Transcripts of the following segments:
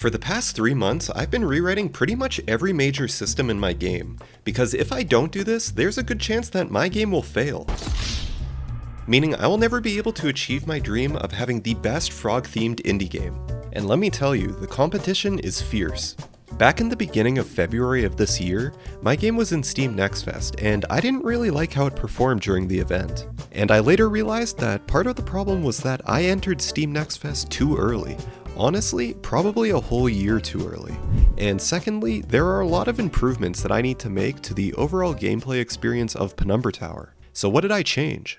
For the past 3 months, I've been rewriting pretty much every major system in my game, because if I don't do this, there's a good chance that my game will fail. Meaning I will never be able to achieve my dream of having the best frog-themed indie game. And let me tell you, the competition is fierce. Back in the beginning of February of this year, my game was in Steam Next Fest, and I didn't really like how it performed during the event. And I later realized that part of the problem was that I entered Steam Next Fest too early. Honestly, probably a whole year too early. And secondly, there are a lot of improvements that I need to make to the overall gameplay experience of Penumbra Tower. So what did I change?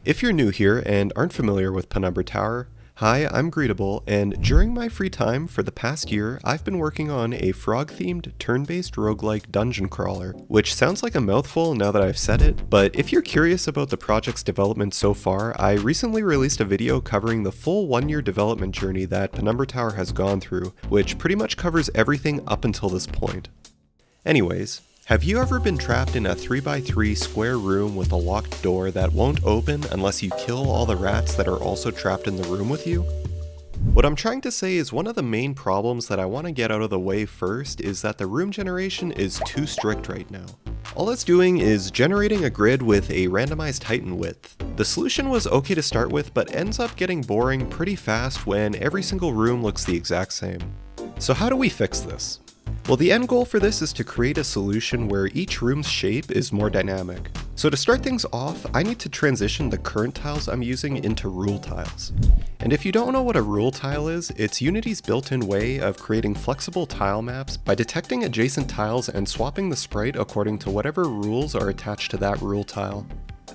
If you're new here and aren't familiar with Penumbra Tower, hi, I'm Greetable, and during my free time for the past year, I've been working on a frog-themed, turn-based roguelike dungeon crawler, which sounds like a mouthful now that I've said it, but if you're curious about the project's development so far, I recently released a video covering the full 1-year development journey that Penumbra Tower has gone through, which pretty much covers everything up until this point. Anyways, have you ever been trapped in a 3x3 square room with a locked door that won't open unless you kill all the rats that are also trapped in the room with you? What I'm trying to say is one of the main problems that I want to get out of the way first is that the room generation is too strict right now. All it's doing is generating a grid with a randomized height and width. The solution was okay to start with, but ends up getting boring pretty fast when every single room looks the exact same. So how do we fix this? Well, the end goal for this is to create a solution where each room's shape is more dynamic. So to start things off, I need to transition the current tiles I'm using into rule tiles. And if you don't know what a rule tile is, it's Unity's built-in way of creating flexible tile maps by detecting adjacent tiles and swapping the sprite according to whatever rules are attached to that rule tile.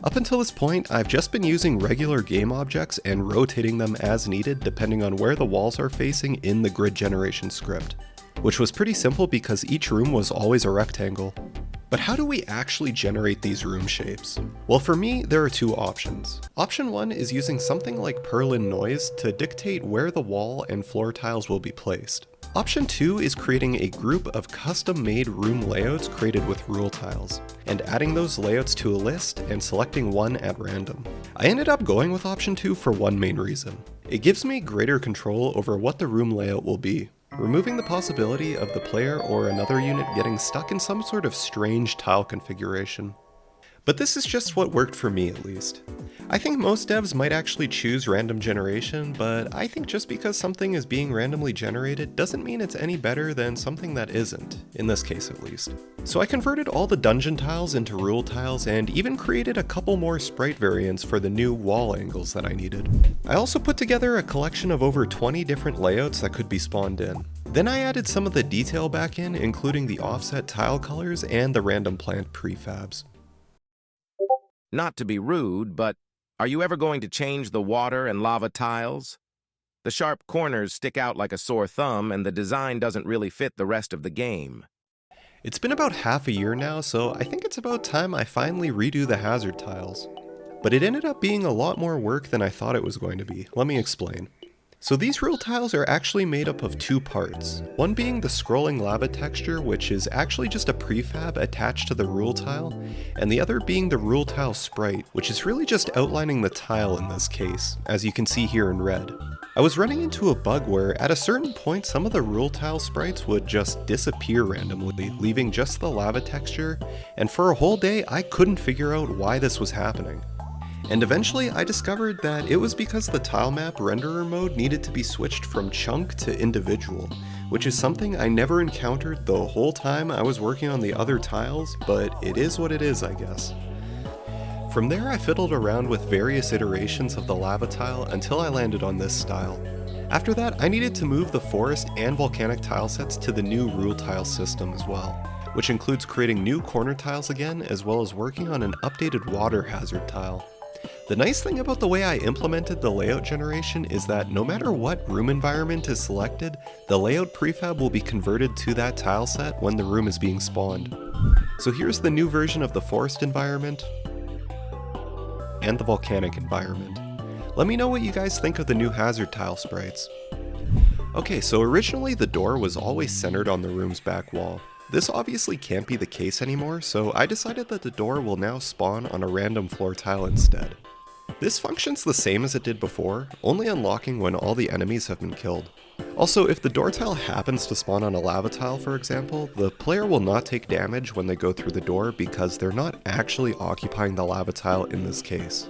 Up until this point, I've just been using regular game objects and rotating them as needed depending on where the walls are facing in the grid generation script, which was pretty simple because each room was always a rectangle. But how do we actually generate these room shapes? Well, for me, there are two options. Option 1 is using something like Perlin noise to dictate where the wall and floor tiles will be placed. Option 2 is creating a group of custom-made room layouts created with rule tiles, and adding those layouts to a list and selecting one at random. I ended up going with option 2 for one main reason. It gives me greater control over what the room layout will be, removing the possibility of the player or another unit getting stuck in some sort of strange tile configuration. But this is just what worked for me at least. I think most devs might actually choose random generation, but I think just because something is being randomly generated doesn't mean it's any better than something that isn't, in this case at least. So I converted all the dungeon tiles into rule tiles and even created a couple more sprite variants for the new wall angles that I needed. I also put together a collection of over 20 different layouts that could be spawned in. Then I added some of the detail back in, including the offset tile colors and the random plant prefabs. Not to be rude, but are you ever going to change the water and lava tiles? The sharp corners stick out like a sore thumb, and the design doesn't really fit the rest of the game. It's been about half a year now, so I think it's about time I finally redo the hazard tiles. But it ended up being a lot more work than I thought it was going to be. Let me explain. So these rule tiles are actually made up of two parts, one being the scrolling lava texture, which is actually just a prefab attached to the rule tile, and the other being the rule tile sprite, which is really just outlining the tile in this case, as you can see here in red. I was running into a bug where at a certain point some of the rule tile sprites would just disappear randomly, leaving just the lava texture, and for a whole day I couldn't figure out why this was happening. And eventually I discovered that it was because the tile map renderer mode needed to be switched from chunk to individual, which is something I never encountered the whole time I was working on the other tiles, but it is what it is, I guess. From there I fiddled around with various iterations of the lava tile until I landed on this style. After that, I needed to move the forest and volcanic tile sets to the new rule tile system as well, which includes creating new corner tiles again, as well as working on an updated water hazard tile. The nice thing about the way I implemented the layout generation is that no matter what room environment is selected, the layout prefab will be converted to that tile set when the room is being spawned. So here's the new version of the forest environment. and the volcanic environment. Let me know what you guys think of the new hazard tile sprites. Okay, so originally the door was always centered on the room's back wall. This obviously can't be the case anymore, so I decided that the door will now spawn on a random floor tile instead. This functions the same as it did before, only unlocking when all the enemies have been killed. Also, if the door tile happens to spawn on a lava tile, for example, the player will not take damage when they go through the door because they're not actually occupying the lava tile in this case.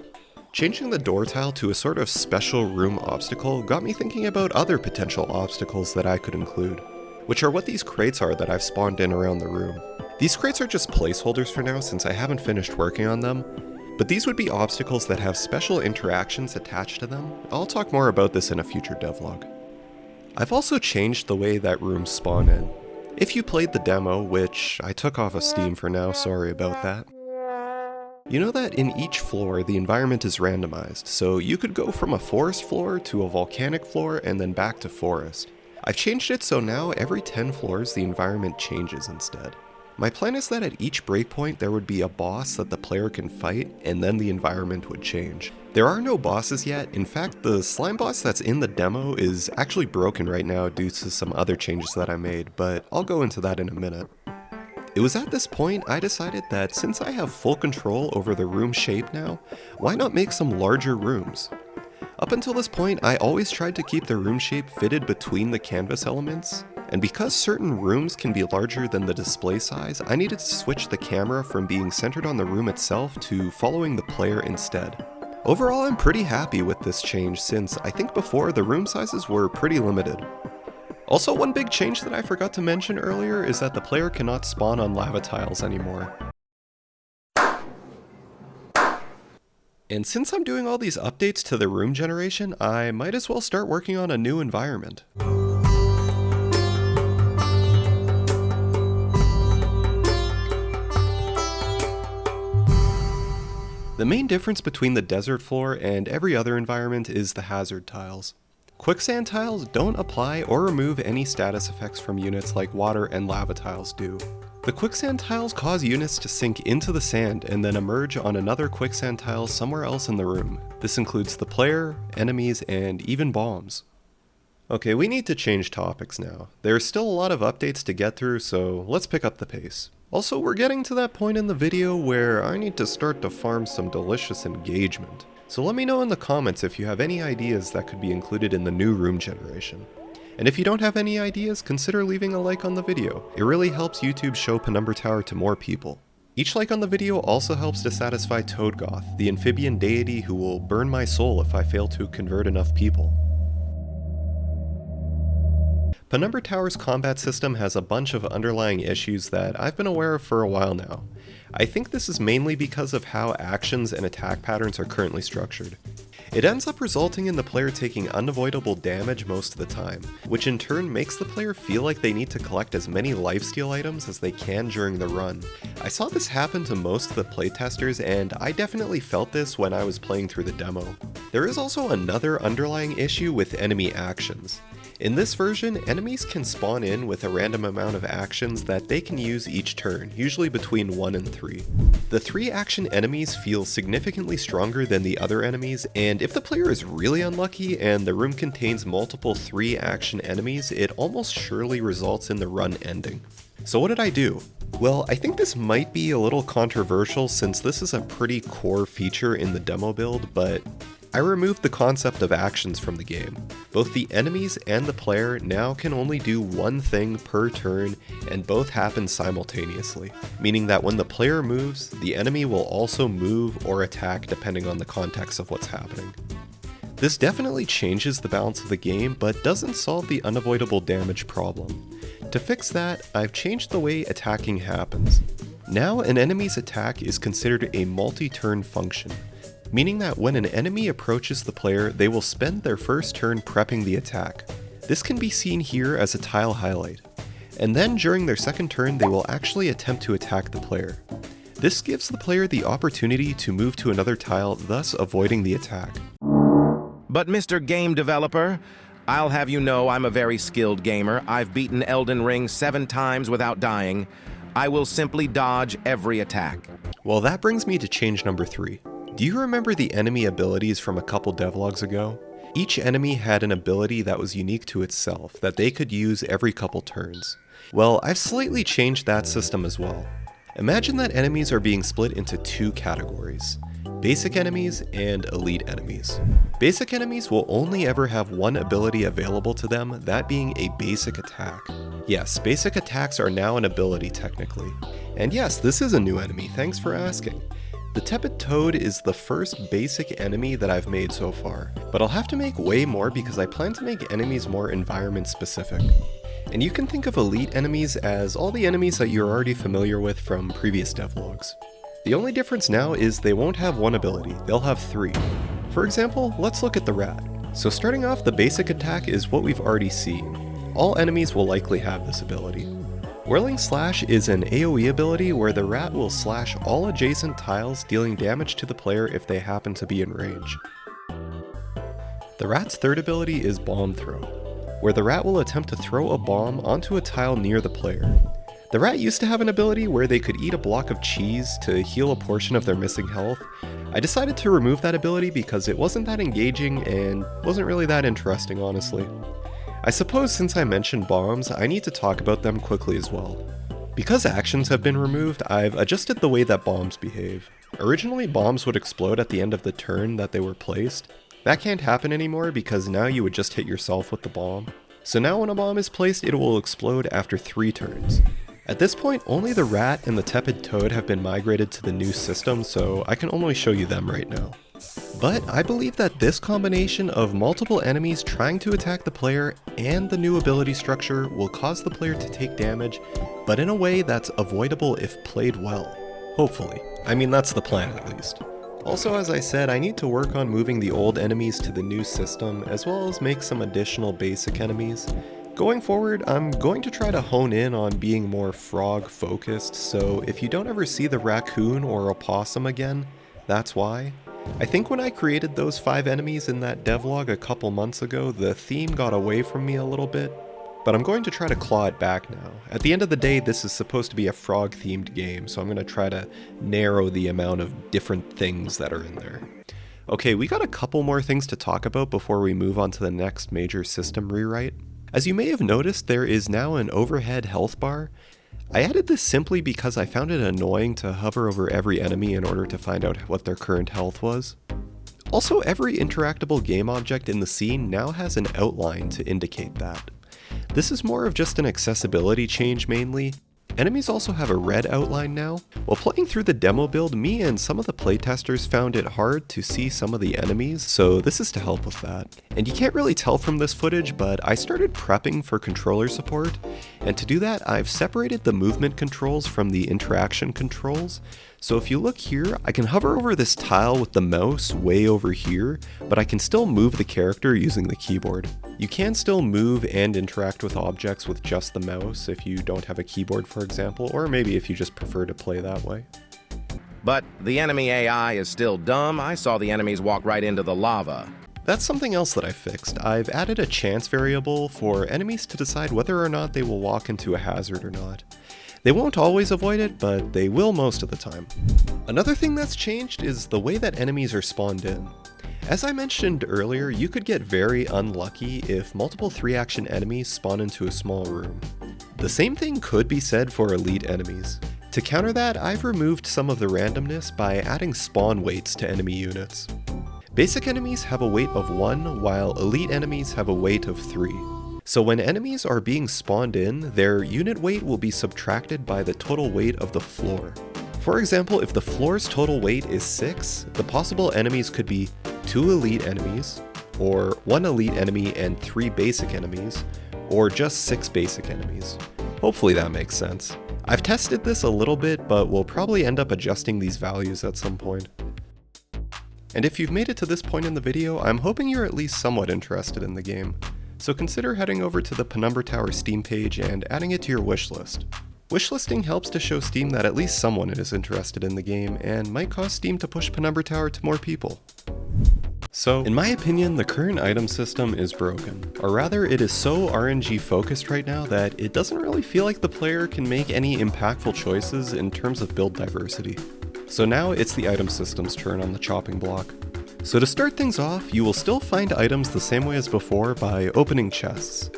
Changing the door tile to a sort of special room obstacle got me thinking about other potential obstacles that I could include, which are what these crates are that I've spawned in around the room. These crates are just placeholders for now since I haven't finished working on them, but these would be obstacles that have special interactions attached to them. I'll talk more about this in a future devlog. I've also changed the way that rooms spawn in. If you played the demo, which I took off of Steam for now, sorry about that, you know that in each floor the environment is randomized, so you could go from a forest floor to a volcanic floor and then back to forest. I've changed it so now every 10 floors the environment changes instead. My plan is that at each breakpoint there would be a boss that the player can fight, and then the environment would change. There are no bosses yet. In fact, the slime boss that's in the demo is actually broken right now due to some other changes that I made, but I'll go into that in a minute. It was at this point I decided that since I have full control over the room shape now, why not make some larger rooms? Up until this point, I always tried to keep the room shape fitted between the canvas elements, and because certain rooms can be larger than the display size, I needed to switch the camera from being centered on the room itself to following the player instead. Overall, I'm pretty happy with this change since I think before the room sizes were pretty limited. Also, one big change that I forgot to mention earlier is that the player cannot spawn on lava tiles anymore. And since I'm doing all these updates to the room generation, I might as well start working on a new environment. The main difference between the desert floor and every other environment is the hazard tiles. Quicksand tiles don't apply or remove any status effects from units like water and lava tiles do. The quicksand tiles cause units to sink into the sand and then emerge on another quicksand tile somewhere else in the room. This includes the player, enemies, and even bombs. Okay, we need to change topics now. There's still a lot of updates to get through, so let's pick up the pace. Also, we're getting to that point in the video where I need to start to farm some delicious engagement. So let me know in the comments if you have any ideas that could be included in the new room generation. And if you don't have any ideas, consider leaving a like on the video. It really helps YouTube show Penumbra Tower to more people. Each like on the video also helps to satisfy Toadgoth, the amphibian deity who will burn my soul if I fail to convert enough people. Penumbra Tower's combat system has a bunch of underlying issues that I've been aware of for a while now. I think this is mainly because of how actions and attack patterns are currently structured. It ends up resulting in the player taking unavoidable damage most of the time, which in turn makes the player feel like they need to collect as many lifesteal items as they can during the run. I saw this happen to most of the playtesters, and I definitely felt this when I was playing through the demo. There is also another underlying issue with enemy actions. In this version, enemies can spawn in with a random amount of actions that they can use each turn, usually between 1 and 3. The 3 action enemies feel significantly stronger than the other enemies, and if the player is really unlucky and the room contains multiple 3 action enemies, it almost surely results in the run ending. So what did I do? Well, I think this might be a little controversial since this is a pretty core feature in the demo build, but I removed the concept of actions from the game. Both the enemies and the player now can only do one thing per turn, and both happen simultaneously, meaning that when the player moves, the enemy will also move or attack depending on the context of what's happening. This definitely changes the balance of the game, but doesn't solve the unavoidable damage problem. To fix that, I've changed the way attacking happens. Now an enemy's attack is considered a multi-turn function, meaning that when an enemy approaches the player, they will spend their first turn prepping the attack. This can be seen here as a tile highlight, and then during their second turn they will actually attempt to attack the player. This gives the player the opportunity to move to another tile, thus avoiding the attack. But Mr. Game Developer, I'll have you know I'm a very skilled gamer. I've beaten Elden Ring 7 times without dying. I will simply dodge every attack. Well, that brings me to change number 3. Do you remember the enemy abilities from a couple devlogs ago? Each enemy had an ability that was unique to itself that they could use every couple turns. Well, I've slightly changed that system as well. Imagine that enemies are being split into two categories: basic enemies and elite enemies. Basic enemies will only ever have one ability available to them, that being a basic attack. Yes, basic attacks are now an ability technically. And yes, this is a new enemy, thanks for asking. The Tepid Toad is the first basic enemy that I've made so far, but I'll have to make way more because I plan to make enemies more environment specific. And you can think of elite enemies as all the enemies that you're already familiar with from previous devlogs. The only difference now is they won't have one ability, they'll have three. For example, let's look at the rat. So starting off, the basic attack is what we've already seen. All enemies will likely have this ability. Whirling Slash is an AoE ability where the rat will slash all adjacent tiles, dealing damage to the player if they happen to be in range. The rat's third ability is Bomb Throw, where the rat will attempt to throw a bomb onto a tile near the player. The rat used to have an ability where they could eat a block of cheese to heal a portion of their missing health. I decided to remove that ability because it wasn't that engaging and wasn't really that interesting, honestly. I suppose since I mentioned bombs, I need to talk about them quickly as well. Because actions have been removed, I've adjusted the way that bombs behave. Originally, bombs would explode at the end of the turn that they were placed. That can't happen anymore because now you would just hit yourself with the bomb. So now when a bomb is placed, it will explode after 3 turns. At this point, only the rat and the Tepid Toad have been migrated to the new system, so I can only show you them right now. But I believe that this combination of multiple enemies trying to attack the player and the new ability structure will cause the player to take damage, but in a way that's avoidable if played well. Hopefully. I mean, that's the plan at least. Also, as I said, I need to work on moving the old enemies to the new system, as well as make some additional basic enemies. Going forward, I'm going to try to hone in on being more frog focused, so if you don't ever see the raccoon or opossum again, that's why. I think when I created those 5 enemies in that devlog a couple months ago, the theme got away from me a little bit, but I'm going to try to claw it back now. At the end of the day, this is supposed to be a frog-themed game, so I'm going to try to narrow the amount of different things that are in there. Okay, we got a couple more things to talk about before we move on to the next major system rewrite. As you may have noticed, there is now an overhead health bar. I added this simply because I found it annoying to hover over every enemy in order to find out what their current health was. Also, every interactable game object in the scene now has an outline to indicate that. This is more of just an accessibility change mainly. Enemies also have a red outline now. While playing through the demo build, me and some of the playtesters found it hard to see some of the enemies, so this is to help with that. And you can't really tell from this footage, but I started prepping for controller support, and to do that, I've separated the movement controls from the interaction controls. So if you look here, I can hover over this tile with the mouse way over here, but I can still move the character using the keyboard. You can still move and interact with objects with just the mouse if you don't have a keyboard, for example, or maybe if you just prefer to play that way. But the enemy AI is still dumb. I saw the enemies walk right into the lava. That's something else that I fixed. I've added a chance variable for enemies to decide whether or not they will walk into a hazard or not. They won't always avoid it, but they will most of the time. Another thing that's changed is the way that enemies are spawned in. As I mentioned earlier, you could get very unlucky if multiple 3-action enemies spawn into a small room. The same thing could be said for elite enemies. To counter that, I've removed some of the randomness by adding spawn weights to enemy units. Basic enemies have a weight of 1, while elite enemies have a weight of 3. So when enemies are being spawned in, their unit weight will be subtracted by the total weight of the floor. For example, if the floor's total weight is 6, the possible enemies could be 2 elite enemies, or 1 elite enemy and 3 basic enemies, or just 6 basic enemies. Hopefully that makes sense. I've tested this a little bit, but we'll probably end up adjusting these values at some point. And if you've made it to this point in the video, I'm hoping you're at least somewhat interested in the game. So consider heading over to the Penumbra Tower Steam page and adding it to your wishlist. Wishlisting helps to show Steam that at least someone is interested in the game, and might cause Steam to push Penumbra Tower to more people. So, in my opinion, the current item system is broken. Or rather, it is so RNG focused right now that it doesn't really feel like the player can make any impactful choices in terms of build diversity. So now it's the item system's turn on the chopping block. So to start things off, you will still find items the same way as before by opening chests.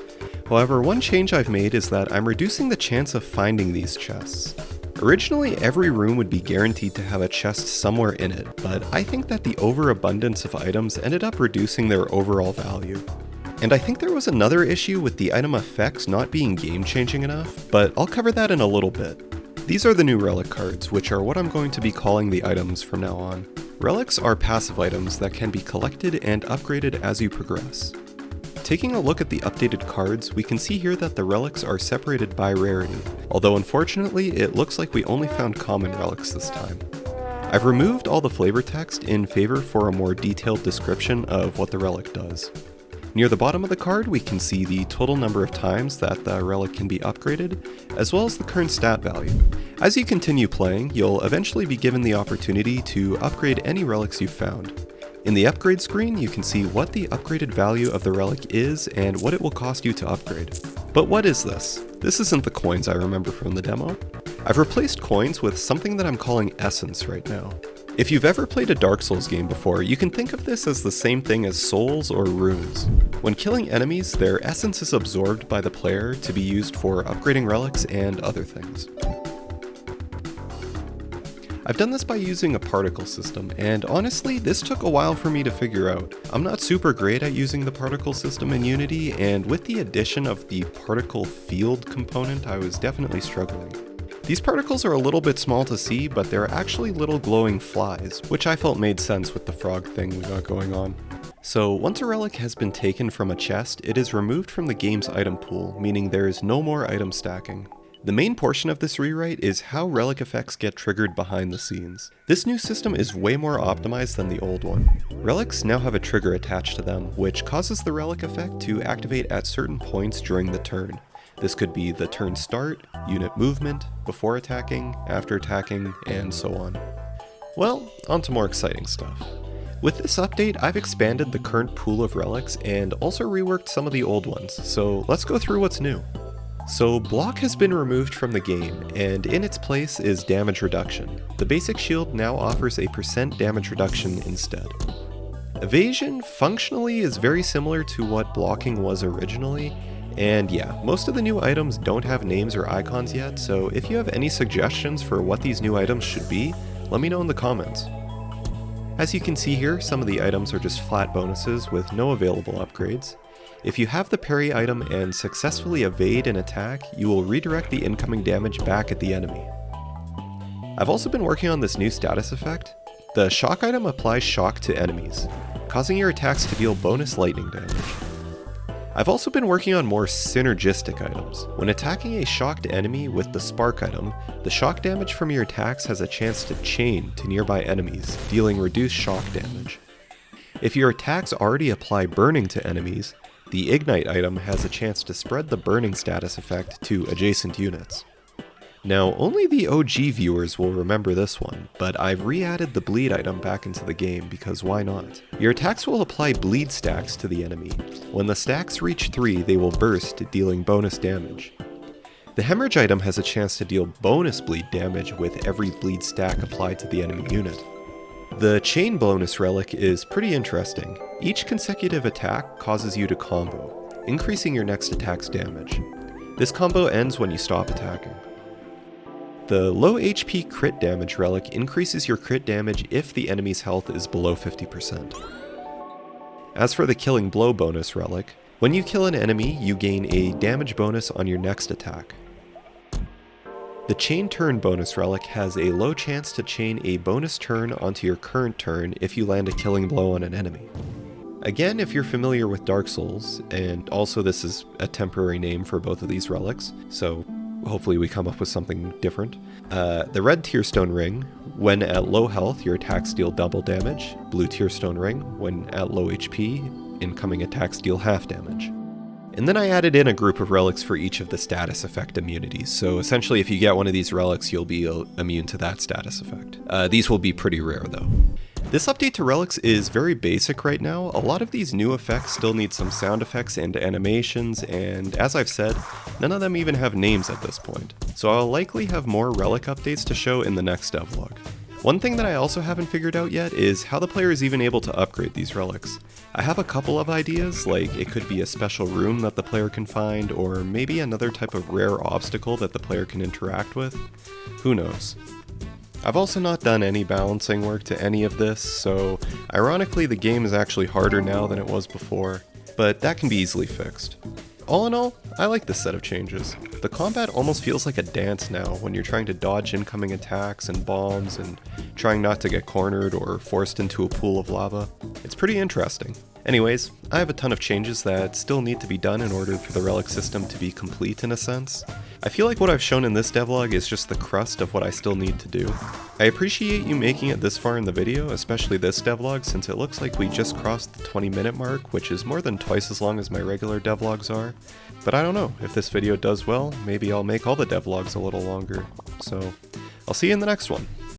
However, one change I've made is that I'm reducing the chance of finding these chests. Originally, every room would be guaranteed to have a chest somewhere in it, but I think that the overabundance of items ended up reducing their overall value. And I think there was another issue with the item effects not being game-changing enough, but I'll cover that in a little bit. These are the new relic cards, which are what I'm going to be calling the items from now on. Relics are passive items that can be collected and upgraded as you progress. Taking a look at the updated cards, we can see here that the relics are separated by rarity, although unfortunately it looks like we only found common relics this time. I've removed all the flavor text in favor for a more detailed description of what the relic does. Near the bottom of the card, we can see the total number of times that the relic can be upgraded, as well as the current stat value. As you continue playing, you'll eventually be given the opportunity to upgrade any relics you've found. In the upgrade screen, you can see what the upgraded value of the relic is and what it will cost you to upgrade. But what is this? This isn't the coins I remember from the demo. I've replaced coins with something that I'm calling essence right now. If you've ever played a Dark Souls game before, you can think of this as the same thing as souls or runes. When killing enemies, their essence is absorbed by the player to be used for upgrading relics and other things. I've done this by using a particle system, and honestly, this took a while for me to figure out. I'm not super great at using the particle system in Unity, and with the addition of the particle field component, I was definitely struggling. These particles are a little bit small to see, but they're actually little glowing flies, which I felt made sense with the frog thing we got going on. So once a relic has been taken from a chest, it is removed from the game's item pool, meaning there is no more item stacking. The main portion of this rewrite is how relic effects get triggered behind the scenes. This new system is way more optimized than the old one. Relics now have a trigger attached to them, which causes the relic effect to activate at certain points during the turn. This could be the turn start, unit movement, before attacking, after attacking, and so on. Well, on to more exciting stuff. With this update, I've expanded the current pool of relics and also reworked some of the old ones, so let's go through what's new. So block has been removed from the game, and in its place is damage reduction. The basic shield now offers a % damage reduction instead. Evasion functionally is very similar to what blocking was originally, and yeah, most of the new items don't have names or icons yet, so if you have any suggestions for what these new items should be, let me know in the comments. As you can see here, some of the items are just flat bonuses with no available upgrades. If you have the parry item and successfully evade an attack, you will redirect the incoming damage back at the enemy. I've also been working on this new status effect. The shock item applies shock to enemies, causing your attacks to deal bonus lightning damage. I've also been working on more synergistic items. When attacking a shocked enemy with the spark item, the shock damage from your attacks has a chance to chain to nearby enemies, dealing reduced shock damage. If your attacks already apply burning to enemies, the Ignite item has a chance to spread the burning status effect to adjacent units. Now, only the OG viewers will remember this one, but I've re-added the bleed item back into the game because why not? Your attacks will apply bleed stacks to the enemy. When the stacks reach 3, they will burst, dealing bonus damage. The hemorrhage item has a chance to deal bonus bleed damage with every bleed stack applied to the enemy unit. The chain bonus relic is pretty interesting. Each consecutive attack causes you to combo, increasing your next attack's damage. This combo ends when you stop attacking. The low HP crit damage relic increases your crit damage if the enemy's health is below 50%. As for the killing blow bonus relic, when you kill an enemy, you gain a damage bonus on your next attack. The chain turn bonus relic has a low chance to chain a bonus turn onto your current turn if you land a killing blow on an enemy. Again, if you're familiar with Dark Souls, and also this is a temporary name for both of these relics, so hopefully we come up with something different. The red Tearstone Ring, when at low health, your attacks deal double damage. Blue Tearstone Ring, when at low HP, incoming attacks deal half damage. And then I added in a group of relics for each of the status effect immunities, so essentially if you get one of these relics, you'll be immune to that status effect. These will be pretty rare though. This update to relics is very basic right now. A lot of these new effects still need some sound effects and animations, and as I've said, none of them even have names at this point. So I'll likely have more relic updates to show in the next devlog. One thing that I also haven't figured out yet is how the player is even able to upgrade these relics. I have a couple of ideas, like it could be a special room that the player can find, or maybe another type of rare obstacle that the player can interact with. Who knows? I've also not done any balancing work to any of this, so ironically the game is actually harder now than it was before, but that can be easily fixed. All in all, I like this set of changes. The combat almost feels like a dance now when you're trying to dodge incoming attacks and bombs and trying not to get cornered or forced into a pool of lava. It's pretty interesting. Anyways, I have a ton of changes that still need to be done in order for the Relic system to be complete in a sense. I feel like what I've shown in this devlog is just the crust of what I still need to do. I appreciate you making it this far in the video, especially this devlog, since it looks like we just crossed the 20-minute mark, which is more than twice as long as my regular devlogs are. But I don't know, if this video does well, maybe I'll make all the devlogs a little longer. So, I'll see you in the next one.